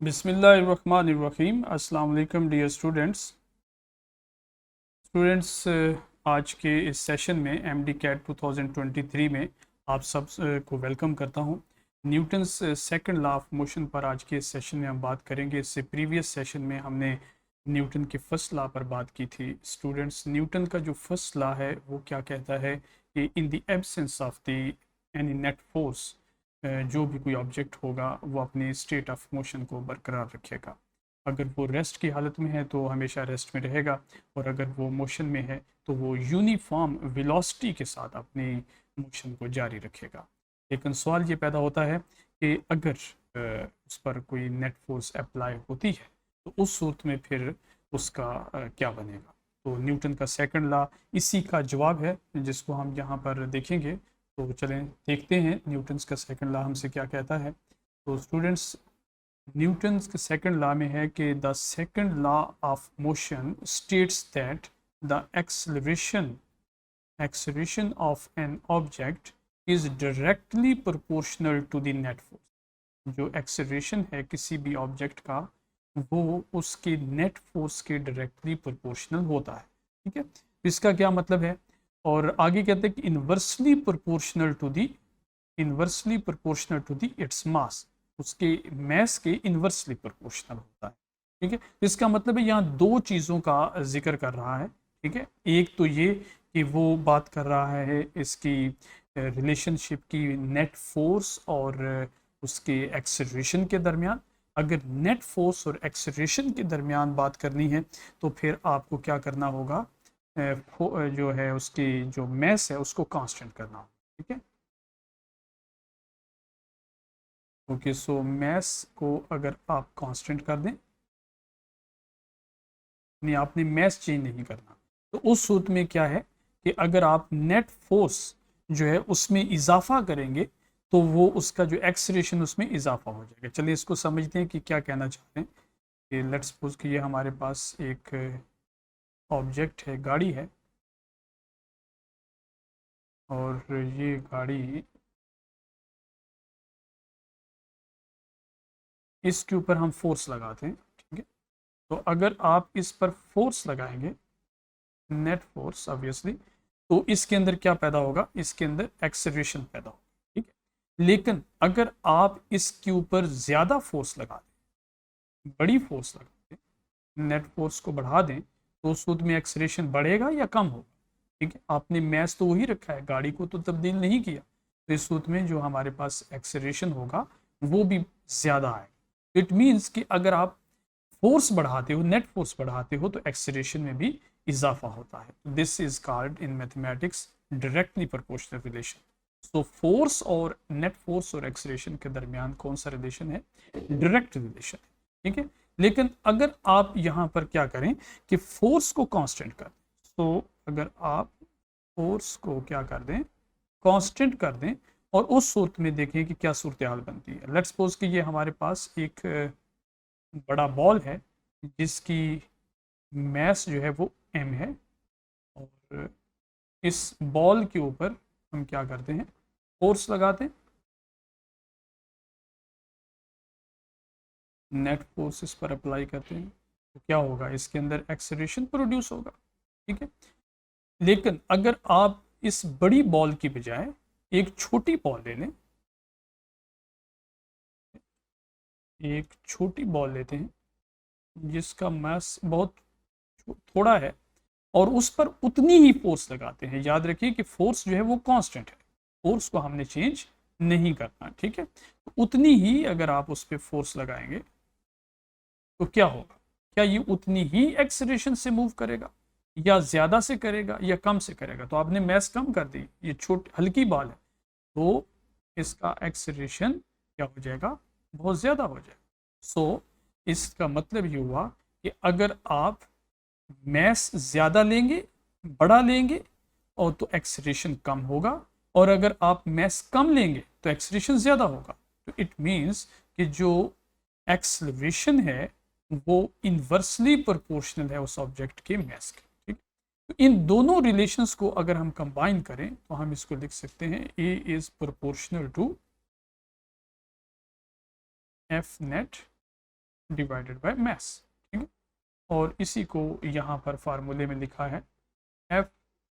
बिस्मिल्लाहिर्रहमानिर्रहीम। अस्सलाम वालेकुम डियर स्टूडेंट्स, आज के इस सेशन में एमडी कैट 2023 में आप सब को वेलकम करता हूं। Newton's second law of motion पर आज के इस सेशन में हम बात करेंगे। इससे प्रीवियस सेशन में हमने न्यूटन के फर्स्ट लॉ पर बात की थी। स्टूडेंट्स, न्यूटन का जो फर्स्ट लॉ है वो क्या कहता है कि in the absence of the any net force, जो भी कोई ऑब्जेक्ट होगा वो अपनी स्टेट ऑफ मोशन को बरकरार रखेगा। अगर वो रेस्ट की हालत में है तो हमेशा रेस्ट में रहेगा, और अगर वो मोशन में है तो वो यूनिफॉर्म वेलोसिटी के साथ अपनी मोशन को जारी रखेगा। लेकिन सवाल ये पैदा होता है कि अगर उस पर कोई नेट फोर्स अप्लाई होती है तो उस सूरत में फिर उसका क्या बनेगा। तो न्यूटन का सेकंड लॉ इसी का जवाब है, जिसको हम यहाँ पर देखेंगे। तो चलें देखते हैं न्यूटन्स का सेकंड लॉ हमसे क्या कहता है। तो स्टूडेंट्स, न्यूटन्स के सेकंड लॉ में है कि the second law of motion states that the acceleration of an object is directly proportional to the net force. जो एक्सेलरेशन है किसी भी ऑब्जेक्ट का वो उसके नेट फोर्स के डायरेक्टली प्रोपोर्शनल होता है। ठीक है, इसका क्या मतलब है। और आगे कहते हैं कि inversely proportional to the its mass, उसके मैस के इन्वर्सली प्रोपोर्शनल होता है। ठीक है, इसका मतलब है यहाँ दो चीज़ों का जिक्र कर रहा है। ठीक है, एक तो ये कि वो बात कर रहा है इसकी रिलेशनशिप की नेट फोर्स और उसके एक्सेलरेशन के दरमियान। अगर नेट फोर्स और एक्सेलरेशन के दरमियान बात करनी है तो फिर आपको क्या करना होगा, जो है उसकी जो मैस है उसको कांस्टेंट करना होगा। ठीक है, ओके। सो मैस को अगर आप कांस्टेंट कर दें, नहीं आपने मैस चेंज नहीं करना, तो उस सूत्र में क्या है कि अगर आप नेट फोर्स जो है उसमें इजाफा करेंगे तो वो उसका जो एक्सलेरेशन उसमें इजाफा हो जाएगा। चलिए इसको समझते हैं कि क्या कहना चाहते हैं। कि लेट्स सपोज कि ये हमारे पास एक ऑब्जेक्ट है, गाड़ी है, और ये गाड़ी, इसके ऊपर हम फोर्स लगाते हैं। ठीक है, तो अगर आप इस पर फोर्स लगाएंगे, नेट फोर्स ऑब्वियसली, तो इसके अंदर क्या पैदा होगा, इसके अंदर एक्सेलरेशन पैदा होगा। ठीक है, लेकिन अगर आप इसके ऊपर ज्यादा फोर्स लगा दें, बड़ी फोर्स लगा दें, नेट फोर्स को बढ़ा दें, तो उस सूत्र में एक्सेलरेशन बढ़ेगा या कम होगा। ठीक है, आपने मैस तो वही रखा है, गाड़ी को तो तब्दील नहीं किया, तो इस सूत्र में जो हमारे पास एक्सेलरेशन होगा वो भी ज्यादा आएगा। इट मीन्स कि अगर आप फोर्स बढ़ाते हो, नेट फोर्स बढ़ाते हो, तो एक्सेलरेशन में भी इजाफा होता है। This is called in mathematics directly proportional relation. So force और नेट फोर्स और एक्सेलरेशन के दरमियान कौन सा रिलेशन है, डायरेक्ट रिलेशन। ठीक है, लेकिन अगर आप यहां पर क्या करें कि फोर्स को कांस्टेंट कर दें, तो अगर आप फोर्स को क्या कर दें, कांस्टेंट कर दें, और उस सूरत में देखें कि क्या सूरत हाल बनती है। लेट्स सपोज कि ये हमारे पास एक बड़ा बॉल है जिसकी मैस जो है वो m है, और इस बॉल के ऊपर हम क्या करते हैं, फोर्स लगाते हैं, नेट फोर्स इस पर अप्लाई करते हैं, तो क्या होगा, इसके अंदर एक्सेलरेशन प्रोड्यूस होगा। ठीक है, लेकिन अगर आप इस बड़ी बॉल की बजाय एक छोटी बॉल ले लें, एक छोटी बॉल लेते हैं जिसका मास बहुत थोड़ा है, और उस पर उतनी ही फोर्स लगाते हैं। याद रखिए कि फोर्स जो है वो कांस्टेंट है, फोर्स को हमने चेंज नहीं करना। ठीक है, तो उतनी ही अगर आप उस पर फोर्स लगाएंगे तो क्या होगा, क्या ये उतनी ही एक्सेलरेशन से मूव करेगा, या ज्यादा से करेगा, या कम से करेगा। तो आपने मैस कम कर दी, ये छोटी हल्की बॉल है, तो इसका एक्सेलरेशन क्या हो जाएगा, बहुत ज्यादा हो जाएगा। सो इसका मतलब ये हुआ कि अगर आप मैस ज़्यादा लेंगे, बड़ा लेंगे, और तो एक्सलेरेशन कम होगा, और अगर आप मैस कम लेंगे तो एक्सलेरेशन ज़्यादा होगा। तो इट मीन्स कि जो एक्सलेरेशन है वो इन्वर्सली प्रोपोर्शनल है उस ऑब्जेक्ट के मैस के। ठीक, तो इन दोनों रिलेशंस को अगर हम कंबाइन करें तो हम इसको लिख सकते हैं a is proportional to F net divided by mass, ठीक है। और इसी को यहाँ पर फार्मूले में लिखा है F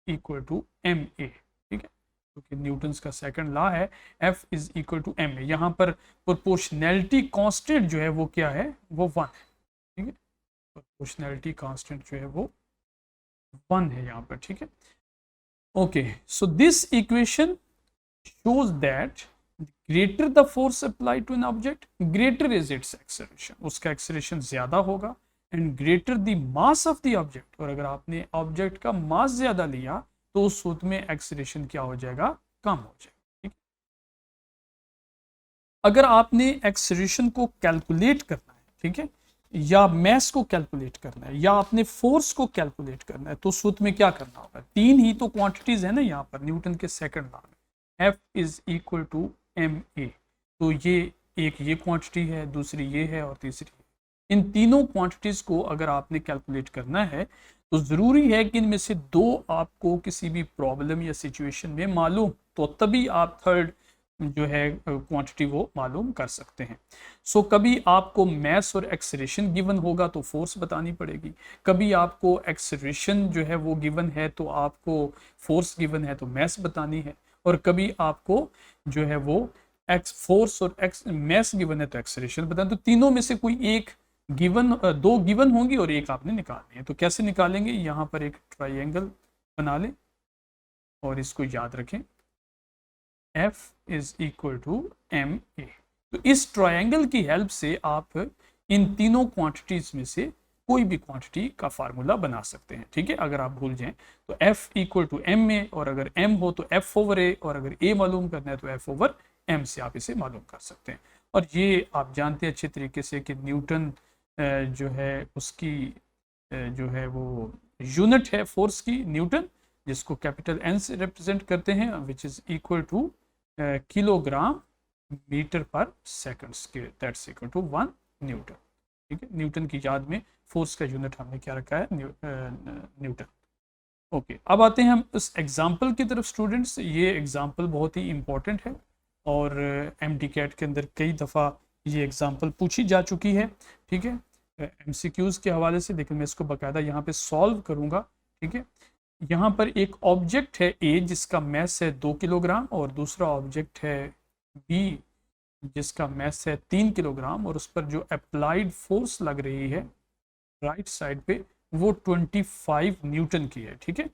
equal to M A, ठीक है, क्योंकि न्यूटन्स का सेकंड लॉ है F is equal to M A. यहाँ पर प्रोपोर्शनैलिटी कांस्टेंट जो है वो क्या है, वो 1 है, ठीक है। प्रोपोर्शनैलिटी कांस्टेंट जो है वो 1 है यहाँ पर, ठीक है। Okay, so this equation shows that greater the force applied to an object, greater is its acceleration, उसका acceleration ज्यादा होगा, and greater the mass of the object, और अगर आपने ऑब्जेक्ट का मास ज्यादा लिया तो उस सूत्र में acceleration क्या हो जाएगा, कम हो जाएगा, ठीक है। अगर आपने acceleration को कैलकुलेट करना है, ठीक है, या मास को कैलकुलेट करना है, या आपने फोर्स को कैलकुलेट करना है, तो सूत्र में क्या करना होगा, तीन ही तो क्वांटिटीज है ना यहाँ पर न्यूटन के सेकंड लॉ में, F is equal to M A. तो ये क्वांटिटी है, दूसरी ये है और तीसरी है। इन तीनों क्वांटिटीज को अगर आपने कैलकुलेट करना है तो जरूरी है कि इनमें से दो आपको किसी भी प्रॉब्लम या सिचुएशन में मालूम, तो तभी आप थर्ड जो है क्वांटिटी वो मालूम कर सकते हैं। सो कभी आपको मास और एक्सेलरेशन गिवन होगा तो फोर्स बतानी पड़ेगी, कभी आपको एक्सेलरेशन जो है वो गिवन है तो आपको फोर्स गिवन है तो मास बतानी है, और कभी आपको जो है वो फोर्स और मास गिवन है तो एक्सेलरेशन बताना। तो तीनों में से कोई एक गिवन, दो गिवन होंगी और एक आपने निकालनी है। तो कैसे निकालेंगे, यहाँ पर एक ट्राइंगल बना लें और इसको याद रखें, F is equal to M A. तो इस ट्राइंगल की हेल्प से आप इन तीनों क्वांटिटीज में से कोई भी क्वांटिटी का फार्मूला बना सकते हैं, ठीक है। अगर आप भूल जाएं तो F equal to M A, और अगर M हो तो F ओवर A, और अगर A मालूम करना है तो F ओवर M से आप इसे मालूम कर सकते हैं। और ये आप जानते हैं अच्छे तरीके से कि न्यूटन जो है उसकी जो है वो यूनिट है फोर्स की न्यूटन, जिसको कैपिटल N से रिप्रेजेंट करते हैं, which is equal to kilogram metre per seconds के, दैट्स इक्वल टू 1 न्यूटन, ठीक है। न्यूटन की याद में फोर्स का यूनिट हमने क्या रखा है, न्यूटन। ओके, अब आते हैं हम इस एग्जाम्पल की तरफ स्टूडेंट्स। ये एग्जाम्पल बहुत ही इंपॉर्टेंट है और MD-CAT के अंदर कई दफ़ा ये एग्जाम्पल पूछी जा चुकी है, ठीक है, MCQs के हवाले से, लेकिन मैं इसको बाकायदा यहाँ पे सॉल्व करूँगा, ठीक है। यहाँ पर एक ऑब्जेक्ट है A जिसका मास है 2 किलोग्राम, और दूसरा ऑब्जेक्ट है B जिसका मास है 3 किलोग्राम, और उस पर जो अप्लाइड फोर्स लग रही है राइट साइड पे वो 25 न्यूटन की है, ठीक है।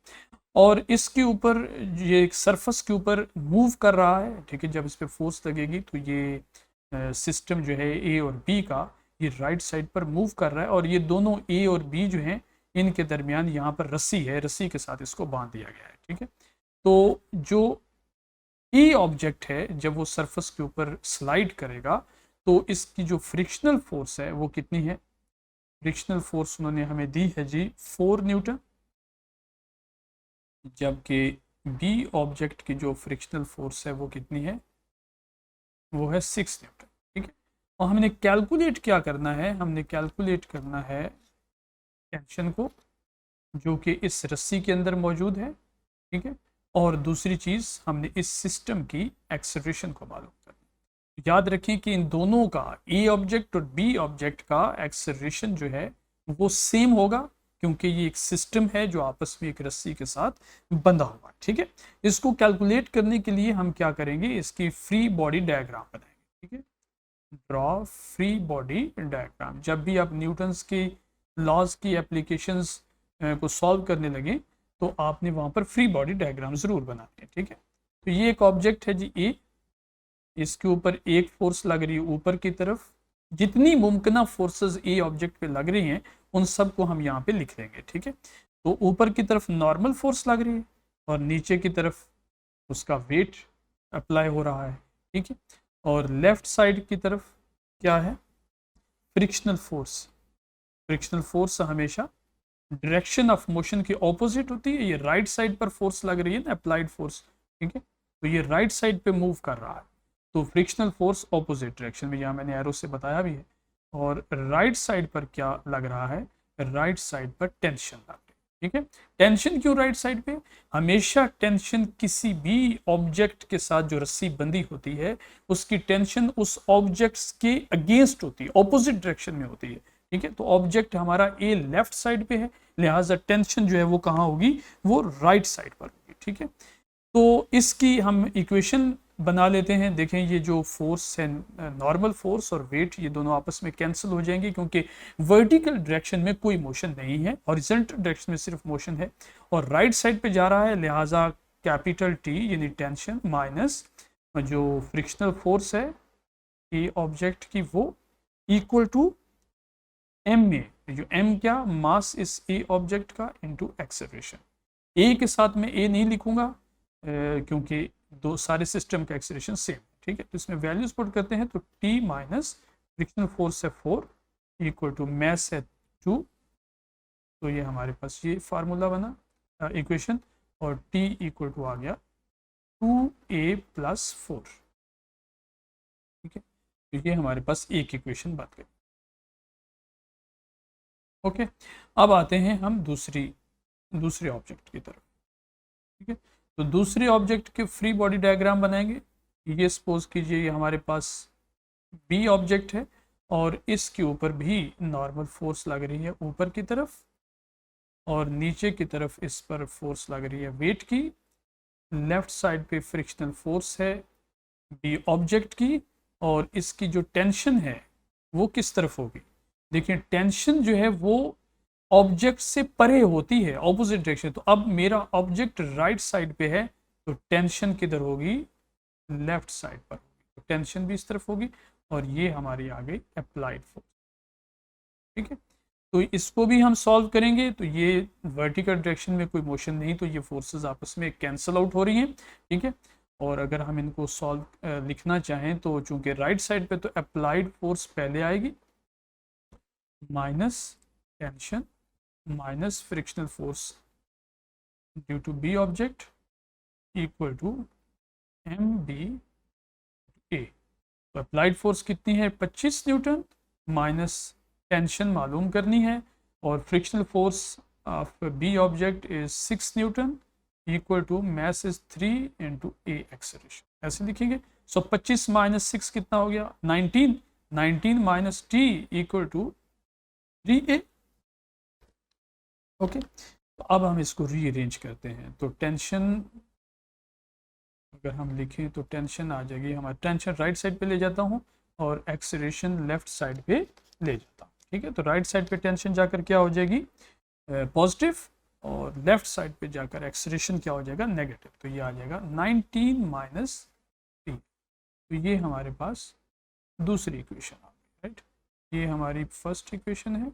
और इसके ऊपर ये एक सरफेस के ऊपर मूव कर रहा है, ठीक है। जब इस पे फोर्स लगेगी तो ये सिस्टम जो है A और B का, ये राइट साइड पर मूव कर रहा है, और ये दोनों A और B जो हैं इनके दरमियान यहाँ पर रस्सी है, रस्सी के साथ इसको बांध दिया गया है, ठीक है। तो जो ए ऑब्जेक्ट है जब वो सरफेस के ऊपर स्लाइड करेगा तो इसकी जो फ्रिक्शनल फोर्स है वो कितनी है, फ्रिक्शनल फोर्स उन्होंने हमें दी है जी 4 न्यूटन, जबकि बी ऑब्जेक्ट की जो फ्रिक्शनल फोर्स है वो कितनी है, वो है 6 न्यूटन, ठीक है। और हमने कैलकुलेट क्या करना है, हमने कैलकुलेट करना है टेंशन को जो कि इस रस्सी के अंदर मौजूद है, ठीक है। और दूसरी चीज़ हमने इस सिस्टम की एक्सेलरेशन को मालूम करना। याद रखें कि इन दोनों का, ए ऑब्जेक्ट और बी ऑब्जेक्ट का एक्सेलरेशन जो है वो सेम होगा, क्योंकि ये एक सिस्टम है जो आपस में एक रस्सी के साथ बंधा हुआ, ठीक है। इसको कैलकुलेट करने के लिए हम क्या करेंगे, इसकी फ्री बॉडी डायग्राम बनाएंगे, ठीक है। Draw free body diagram. जब भी आप न्यूटन्स की लॉज की एप्लीकेशंस को सॉल्व करने लगे तो आपने वहां पर फ्री बॉडी डायग्राम जरूर बनानी है, ठीक है। तो ये एक ऑब्जेक्ट है जी ए, इसके ऊपर एक फोर्स लग रही है ऊपर की तरफ, जितनी मुमकिन फोर्सेस ए ऑब्जेक्ट पे लग रही हैं उन सब को हम यहाँ पे लिख देंगे, ठीक है। तो ऊपर की तरफ नॉर्मल फोर्स लग रही है और नीचे की तरफ उसका वेट अप्लाई हो रहा है, ठीक है। और लेफ्ट साइड की तरफ क्या है, फ्रिक्शनल फोर्स। फ्रिक्शनल फोर्स हमेशा डायरेक्शन ऑफ मोशन की ऑपोजिट होती है। ये राइट साइड पर फोर्स लग रही है ना, अप्लाइड फोर्स, ठीक है। तो ये राइट साइड पे मूव कर रहा है, तो फ्रिक्शनल फोर्स ऑपोजिट डायरेक्शन में, यहाँ मैंने एरो से बताया भी है। और राइट साइड पर क्या लग रहा है, राइट साइड पर टेंशन लग रही है, ठीक है। टेंशन क्यों राइट साइड पे? हमेशा टेंशन किसी भी ऑब्जेक्ट के साथ जो रस्सी बंधी होती है उसकी टेंशन उस ऑब्जेक्ट्स के अगेंस्ट होती है, ऑपोजिट डायरेक्शन में होती है। ठीक है, तो ऑब्जेक्ट हमारा ए लेफ्ट साइड पे है, लिहाजा टेंशन जो है वो कहाँ होगी, वो राइट साइड पर होगी। ठीक है, तो इसकी हम इक्वेशन बना लेते हैं। देखें ये जो फोर्स है, नॉर्मल फोर्स और वेट, ये दोनों आपस में कैंसिल हो जाएंगे क्योंकि वर्टिकल डायरेक्शन में कोई मोशन नहीं है, हॉरिजॉन्टल डायरेक्शन में सिर्फ मोशन है और राइट साइड पे जा रहा है, लिहाजा कैपिटल टी यानी टेंशन माइनस जो फ्रिक्शनल फोर्स है ए ऑब्जेक्ट की, वो इक्वल टू एम में, जो एम क्या, मास इस ए ऑब्जेक्ट का इनटू एक्सेलरेशन। ए के साथ में ए नहीं लिखूंगा क्योंकि दो सारे सिस्टम का एक्सेलरेशन सेम। ठीक है, तो इसमें वैल्यूज पुट करते हैं तो टी माइनस फ्रिक्शनल फोर्स है 4 इक्वल टू मैस है 2, तो ये हमारे पास ये फार्मूला बना इक्वेशन, और टी इक्वल टू आ गया 2a प्लस 4। ठीक है, तो ये हमारे पास एक इक्वेशन बात करें। ओके, अब आते हैं हम दूसरे ऑब्जेक्ट की तरफ। ठीक है, तो दूसरे ऑब्जेक्ट के फ्री बॉडी डायग्राम बनाएंगे। ये सपोज कीजिए ये हमारे पास बी ऑब्जेक्ट है और इसके ऊपर भी नॉर्मल फोर्स लग रही है ऊपर की तरफ, और नीचे की तरफ इस पर फोर्स लग रही है वेट की। लेफ्ट साइड पे फ्रिक्शनल फोर्स है बी ऑब्जेक्ट की, और इसकी जो टेंशन है वो किस तरफ होगी? देखिए टेंशन जो है वो ऑब्जेक्ट से परे होती है, ऑपोजिट डायरेक्शन। तो अब मेरा ऑब्जेक्ट राइट साइड पे है तो टेंशन किधर होगी? लेफ्ट साइड पर होगी, तो टेंशन भी इस तरफ होगी, और ये हमारी आ गई अप्लाइड फोर्स। ठीक है, तो इसको भी हम सॉल्व करेंगे, तो ये वर्टिकल डायरेक्शन में कोई मोशन नहीं, तो ये फोर्सेस आपस में कैंसिल आउट हो रही हैं। ठीक है, और अगर हम इनको सॉल्व लिखना चाहें तो चूंकि राइट साइड पे तो अप्लाइड फोर्स पहले आएगी minus tension minus frictional force due to B object equal to m b a. तो अप्लाइड फोर्स कितनी है? 25 न्यूटन, माइनस टेंशन मालूम करनी है, और frictional force of B object is 6 Newton equal to mass is 3 into A acceleration. ऐसे लिखेंगे। सो 25 minus 6 कितना हो गया? 19। 19 minus T equal to 3a। Okay, तो अब हम इसको रीअरेंज करते हैं। तो टेंशन अगर हम लिखें तो टेंशन आ जाएगी हमारी, टेंशन राइट साइड पे ले जाता हूँ और एक्सेलरेशन लेफ्ट साइड पे ले जाता हूँ। ठीक है, तो राइट साइड पे टेंशन जाकर क्या हो जाएगी? पॉजिटिव, और लेफ्ट साइड पे जाकर एक्सेलरेशन क्या हो जाएगा? नेगेटिव। तो ये आ जाएगा 19 माइनस 3। तो ये हमारे पास दूसरी इक्वेशन आ गई। राइट, ये हमारी फर्स्ट इक्वेशन है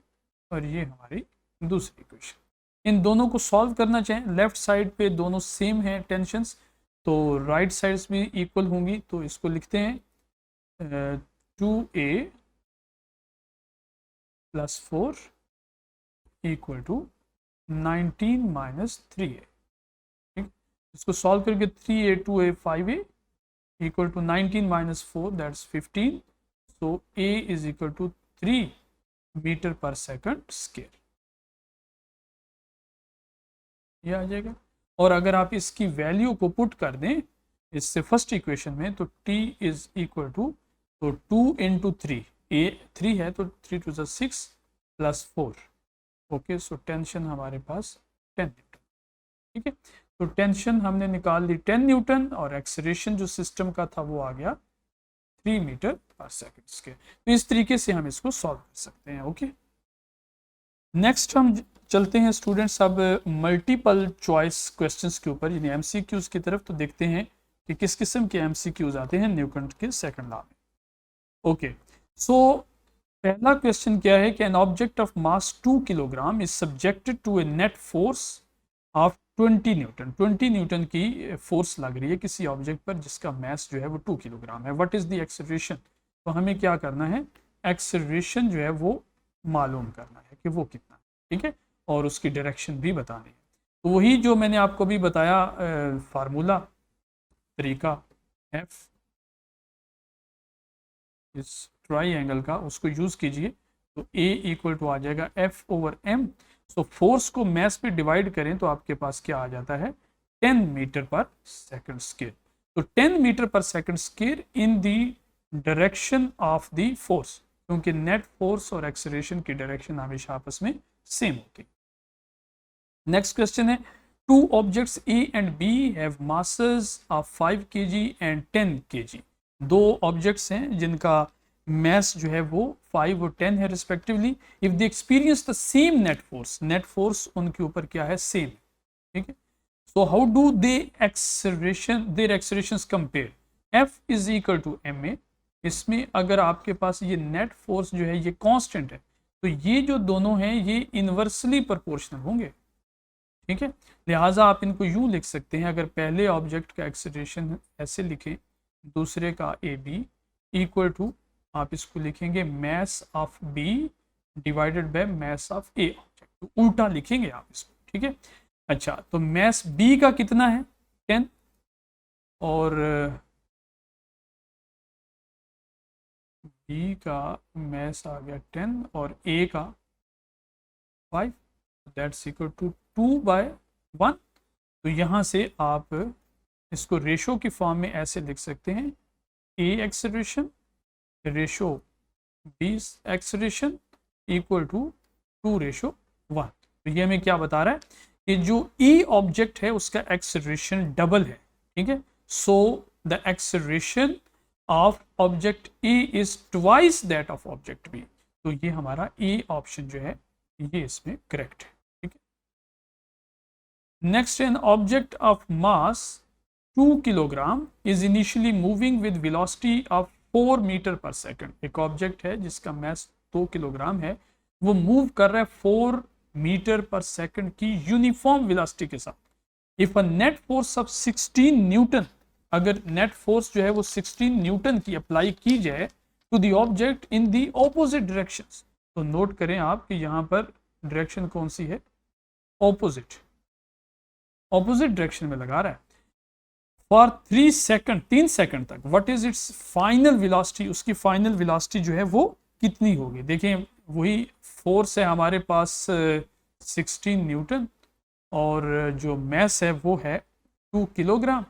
और ये हमारी दूसरी इक्वेशन। इन दोनों को सॉल्व करना चाहें, लेफ्ट साइड पे दोनों सेम हैं टेंशंस, तो राइट साइड्स भी इक्वल होंगी, तो इसको लिखते हैं 2a plus 4 equal to 19 minus 3a। ठीक, इसको सॉल्व करके 3a 2a 5a equal to 19 minus 4 that's 15। So a is equal to 3 metre per second square, ये आ जाएगा। और अगर आप इसकी वैल्यू को पुट कर दें इससे फर्स्ट इक्वेशन में, तो t इज इक्वल टू, तो 2 इंटू 3, ए 3 है तो 3 to 6 plus 4। Okay, so tension हमारे पास 10 न्यूटन। ठीक है, तो टेंशन हमने निकाल ली 10 न्यूटन, और एक्सेलरेशन जो सिस्टम का था वो आ गया 3 मीटर पर सेकेंड स्क्वायर। तो इस तरीके से हम इसको सॉल्व कर सकते हैं। ओके, नेक्स्ट हम चलते हैं स्टूडेंट्स अब मल्टीपल चॉइस क्वेश्चंस के ऊपर, यानी एमसीक्यूज की तरफ। तो देखते हैं कि किस किस्म के एमसीक्यूज आते हैं न्यूटन के सेकंड लॉ में। ओके, सो पहला क्वेश्चन क्या है कि an object of mass 2 kilogram is subjected to a net force of 20 newton. 20 newton की फोर्स लग रही है किसी ऑब्जेक्ट पर जिसका मास जो है वो 2 किलोग्राम है। What is the acceleration? तो हमें क्या करना है? एक्सेलरेशन जो है वो मालूम करना है कि वो कितना है। ठीक है, और उसकी डायरेक्शन भी बतानी है। तो वही जो मैंने आपको भी बताया फार्मूला तरीका एफ इस ट्राई एंगल का, उसको यूज कीजिए। तो ए इक्वल टू आ जाएगा F over M, so force को मास पे डिवाइड करें तो आपके पास क्या आ जाता है 10 मीटर पर सेकंड स्क्वायर। तो 10 metre per second square in the direction of the force, क्योंकि नेट फोर्स और एक्सेलरेशन की डायरेक्शन हमेशा आपस में सेम होती है। नेक्स्ट क्वेश्चन है, two objects A and B have masses of 5 kg and 10 kg। दो ऑब्जेक्ट्स हैं जिनका मास जो है वो 5 और 10 है respectively. If they experience the same net force उनके ऊपर क्या है, सेम, ठीक है। So how do they their accelerations compare, F is equal to ma। इसमें अगर आपके पास ये नेट फोर्स जो है ये कांस्टेंट है, तो ये जो दोनों हैं ये इनवर्सली प्रोपोर्शनल होंगे, ठीक है। लिहाजा आप इनको यूं लिख सकते हैं, अगर पहले ऑब्जेक्ट का एक्सेलरेशन ऐसे लिखें, दूसरे का ए बी इक्वल टू, आप इसको लिखेंगे mass of B divided by mass of A object, तो उल्टा लिखेंगे आप इसको, ठीक है। अच्छा, तो मास बी का कितना है 10 और बी का मास आ गया 10 और ए का 5, दैट्स इक्वल टू 2/1। तो यहाँ से आप इसको रेशो की फॉर्म में ऐसे लिख सकते हैं, a acceleration ratio b acceleration equal to 2:1। तो ये हमें क्या बता रहा है कि जो ई ऑब्जेक्ट है उसका एक्सेलरेशन डबल है, ठीक है। So the acceleration of object A is twice that of object B. तो ये हमारा ए ऑप्शन जो है ये इसमें करेक्ट है, ठीक है। Next, an object of mass 2 kilogram is initially moving with velocity of 4 metre per second. एक ऑब्जेक्ट है जिसका मास 2 किलोग्राम है, वो मूव कर रहा है 4 मीटर पर सेकंड की यूनिफॉर्म वेलोसिटी के साथ। If a net force of 16 newton, अगर नेट फोर्स जो है वो 16 न्यूटन की अप्लाई की जाए to the object in the opposite directions, तो नोट करें आप कि यहां पर डायरेक्शन कौन सी है, ऑपोजिट डायरेक्शन में लगा रहा है फॉर 3 सेकंड, 3 सेकंड तक। What is it's final velocity, उसकी फाइनल वेलोसिटी जो है वो कितनी होगी। देखें, वही फोर्स है हमारे पास 16 न्यूटन और जो मास है वो है 2 किलोग्राम,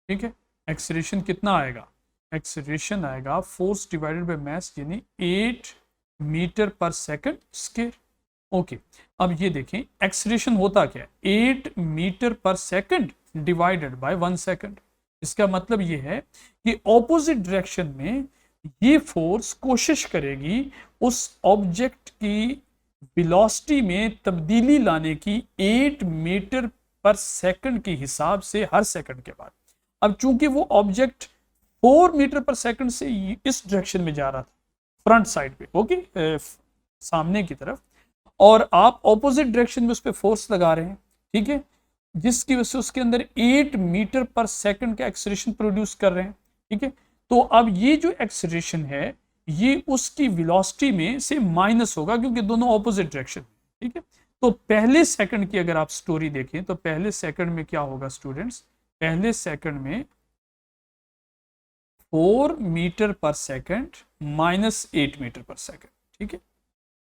ठीक है। एक्सेलरेशन कितना आएगा, एक्सेलरेशन आएगा फोर्स डिवाइडेड बाय मास यानी 8 metre per second square. Okay, अब ये देखें एक्सेलरेशन होता क्या है, 8 metre per second divided by 1 second. इसका मतलब ये है कि ऑपोजिट डायरेक्शन में ये फोर्स कोशिश करेगी उस ऑब्जेक्ट की वेलोसिटी में तब्दीली लाने की 8 मीटर पर सेकंड के हिसाब से हर सेकंड के बाद। अब चूंकि वो ऑब्जेक्ट 4 मीटर पर सेकंड से इस डायरेक्शन में जा रहा था, फ्रंट साइड पे, ओके, सामने की तरफ, और आप ऑपोजिट डायरेक्शन में उस पर फोर्स लगा रहे हैं, ठीक है, जिसकी वजह से उसके अंदर 8 मीटर पर सेकंड का एक्सेलरेशन प्रोड्यूस कर रहे हैं, ठीक है। तो अब ये जो एक्सेलरेशन है ये उसकी वेलोसिटी में से माइनस होगा क्योंकि दोनों ऑपोजिट डायरेक्शन, ठीक है। तो पहले सेकंड की अगर आप स्टोरी देखें तो पहले सेकंड में क्या होगा स्टूडेंट्स, पहले सेकंड में 4 metre per second minus 8 metre per second, ठीक है।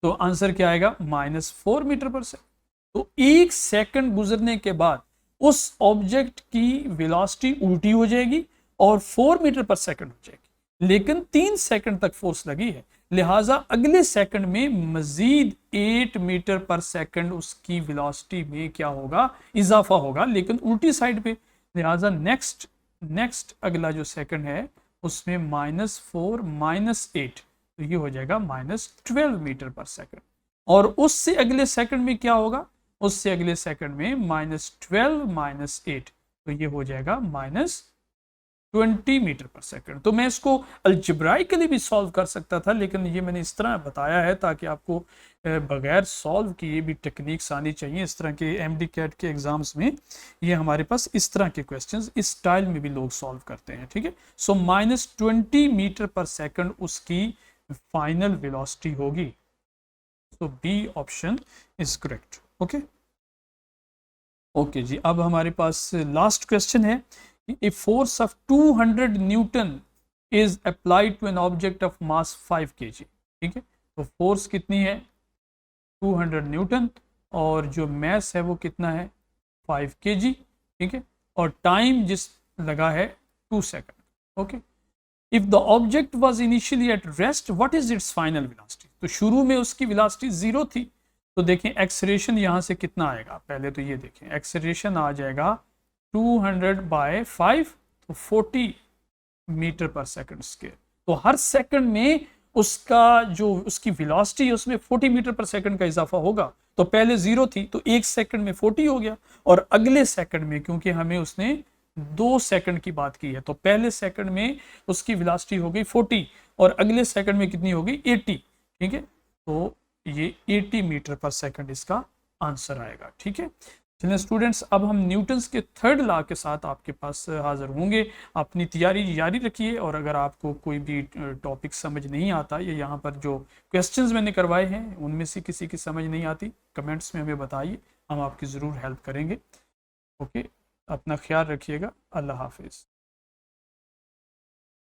तो आंसर क्या आएगा, -4 मीटर पर सेकंड। तो 1 सेकंड गुजरने के बाद उस ऑब्जेक्ट की वेलोसिटी उल्टी हो जाएगी और 4 मीटर पर सेकंड हो जाएगी, लेकिन 3 सेकंड तक फोर्स लगी है, लिहाजा अगले सेकंड में मजीद 8 मीटर पर सेकंड उसकी वेलोसिटी में क्या होगा, इजाफा होगा, लेकिन उल्टी साइड पे। लिहाजा नेक्स्ट अगला जो सेकंड है उसमें -4 -8, तो ये हो जाएगा -12 मीटर पर सेकंड। और उससे अगले सेकंड में क्या होगा, उससे अगले सेकंड में -12 -8, तो ये हो जाएगा -20 मीटर पर सेकंड। तो मैं इसको अलजेब्राइकली भी सॉल्व कर सकता था, लेकिन ये मैंने इस तरह बताया है ताकि आपको बगैर सॉल्व किए भी टेक्निक्स आनी चाहिए। इस तरह के एमडी कैट के एग्जाम्स में ये हमारे पास इस तरह के क्वेश्चंस इस स्टाइल में भी लोग सॉल्व करते हैं, ठीक है। सो -20 मीटर पर सेकंड उसकी फाइनल वेलोसिटी होगी। So B option is correct. Okay जी, अब हमारे पास लास्ट क्वेश्चन है, A force of 200 Newton is applied to an object of mass 5 kg, ठीक है। तो फोर्स कितनी है 200 न्यूटन और जो मैस है वो कितना है 5 kg, ठीक है, और टाइम जिस लगा है 2 second. Okay, if the object was initially at rest what is it's final velocity, तो शुरू में उसकी वेलोसिटी 0 थी, तो देखें एक्सेलरेशन यहाँ से कितना आएगा, पहले तो ये देखें एक्सेलरेशन आ जाएगा 200/5, तो 40 मीटर पर सेकंड स्क्वायर। तो हर सेकंड में उसका जो उसकी वेलोसिटी है उसमें 40 मीटर पर सेकंड का इजाफा होगा। तो पहले 0 थी तो एक सेकंड में 40 हो गया, और अगले सेकंड में क्योंकि हमें उसने 2 सेकंड की बात की है तो पहले सेकंड में उसकी वेलोसिटी हो गई 40 और अगले सेकंड में कितनी हो गई 80, ठीक है, तो ये 80 मीटर पर सेकंड इसका आंसर आएगा। ठीक है, चलिए स्टूडेंट्स, अब हम न्यूटन्स के थर्ड लॉ के साथ आपके पास हाजिर होंगे। अपनी तैयारी जारी रखिए, और अगर आपको कोई भी टॉपिक समझ नहीं आता या यहाँ पर जो क्वेश्चंस मैंने करवाए हैं उनमें से किसी की समझ नहीं आती, कमेंट्स में हमें बताइए, हम आपकी ज़रूर हेल्प करेंगे। ओके, अपना ख्याल रखिएगा, अल्लाह हाफिज़।